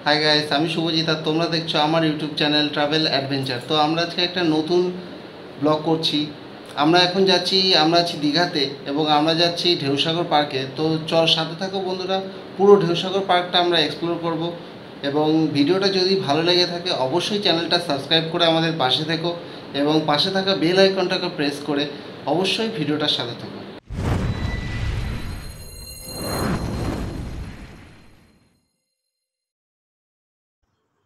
Hi guys, আমি শুভজিৎ আর তোমরা দেখছো আমার ইউটিউব চ্যানেল ট্রাভেল অ্যাডভেঞ্চার। তো আমরা আজকে একটা নতুন ব্লগ করছি। আমরা আছি দীঘাতে এবং আমরা যাচ্ছি ঢেউসাগর পার্কে। তো চল সাথে থাকো বন্ধুরা, পুরো ঢেউসাগর পার্কটা আমরা এক্সপ্লোর করব। এবং ভিডিওটা যদি ভালো লেগে থাকে অবশ্যই চ্যানেলটা সাবস্ক্রাইব করে আমাদের পাশে থেকো এবং পাশে থাকা বেল আইকনটাকে প্রেস করে অবশ্যই ভিডিওটার সাথে থাকো।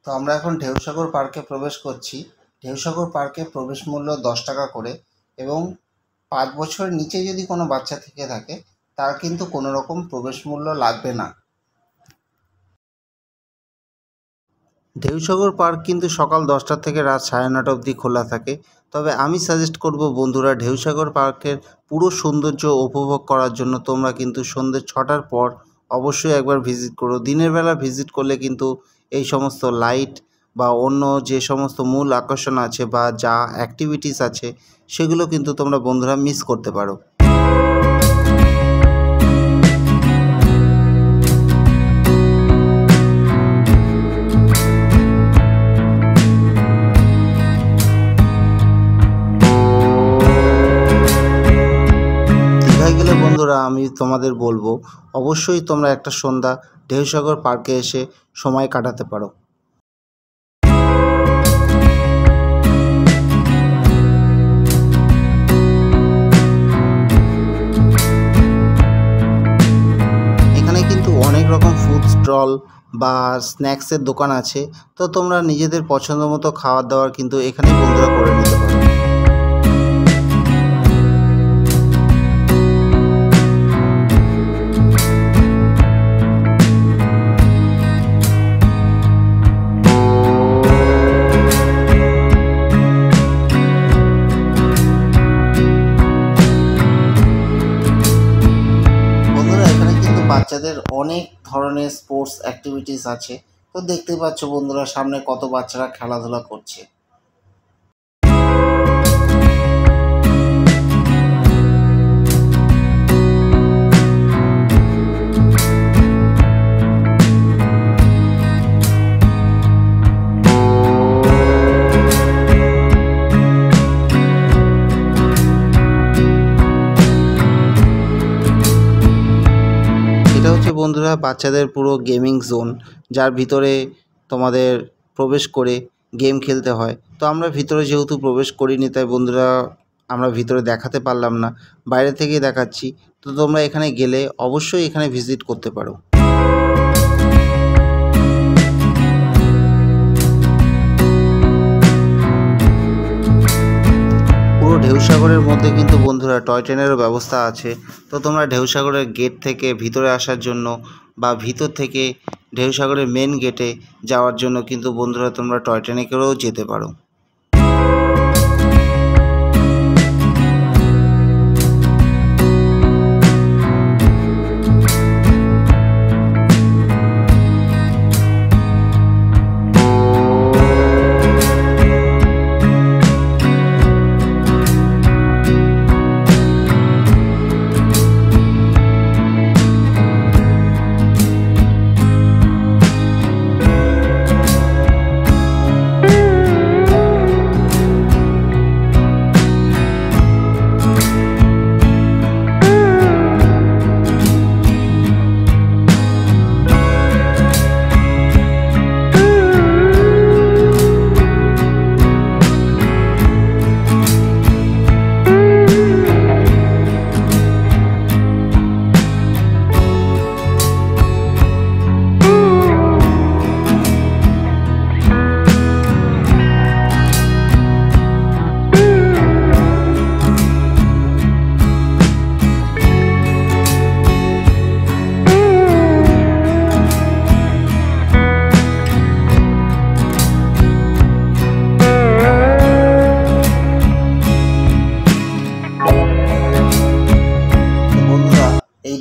তো আমরা এখন ঢেউসাগর পার্কে প্রবেশ করছি। ঢেউসাগর পার্কে প্রবেশ মূল্য 10 টাকা করে এবং 5 বছরের নিচে যদি কোনো বাচ্চা থেকে থাকে তার কিন্তু কোনো রকম প্রবেশ মূল্য লাগবে না। ঢেউসাগর পার্ক কিন্তু সকাল 10টা থেকে রাত 9:30 অবধি খোলা থাকে। তবে আমি সাজেস্ট করব বন্ধুরা, ঢেউসাগর পার্কের পুরো সৌন্দর্য উপভোগ করার জন্য তোমরা কিন্তু সন্ধ্যে 6টার পর অবশ্যই একবার ভিজিট করো। দিনের বেলা ভিজিট করলে কিন্তু এই সমস্ত লাইট বা অন্য যে সমস্ত মূল আকর্ষণ আছে বা যা অ্যাক্টিভিটিস আছে সেগুলো কিন্তু তোমরা বন্ধুরা মিস করতে পারো। গেলে বন্ধুরা আমি তোমাদের বলবো অবশ্যই তোমরা একটা সন্ধ্যা ঢেউসাগর পার্কে এসে সময় কাটাতে পারো। এখানে কিন্তু অনেক রকম ফুড স্টল বা স্ন্যাক্সের দোকান আছে। তো তোমরা নিজেদের পছন্দ মতো খাবার দাবার কিন্তু এখানেই বন্ধুরা করে নিতে পারো। বাচ্চাদের অনেক ধরনের স্পোর্টস অ্যাক্টিভিটিস আছে। তো দেখতে পাচ্ছ বন্ধুরা সামনে কত বাচ্চারা খেলাধুলা করছে। বন্ধুরা বাচ্চাদের পুরো গেমিং জোন, যার ভিতরে তোমাদের প্রবেশ করে গেম খেলতে হয়। তো আমরা ভিতরে যেহেতু প্রবেশ করিনি তাই বন্ধুরা আমরা ভিতরে দেখাতে পারলাম না, বাইরে থেকেই দেখাচ্ছি। তো তোমরা এখানে গেলে অবশ্যই এখানে ভিজিট করতে পারো। ঢেউসাগরের মধ্যে কিন্তু বন্ধুরা টয় ট্রেনেরও ব্যবস্থা আছে। তো তোমরা ঢেউসাগরের গেট থেকে ভিতরে আসার জন্য বা ভিতর থেকে ঢেউসাগরের মেন গেটে যাওয়ার জন্য কিন্তু বন্ধুরা তোমরা টয় ট্রেনে করেও যেতে পারো।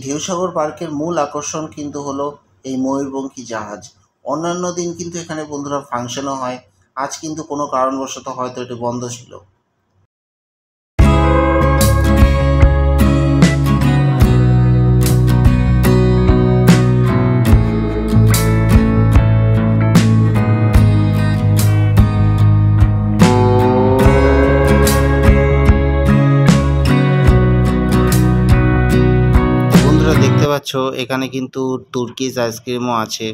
ঢেউসাগর পার্কের মূল আকর্ষণ কিন্তু হলো এই ময়ূরপঙ্খী জাহাজ। অন্যান্য দিন কিন্তু এখানে বন্ধুরা ফাংশনও হয়, আজ কিন্তু কোনো কারণবশত হয়তো এটি বন্ধ ছিল। পাচ্ছ এখানে কিন্তু তুর্কিশ আইসক্রিমও আছে,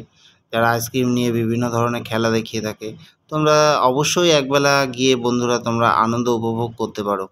যারা আইসক্রিম নিয়ে বিভিন্ন ধরনের খেলা দেখিয়ে থাকে। তোমরা অবশ্যই একবেলা গিয়ে বন্ধুরা তোমরা আনন্দ উপভোগ করতে পারো।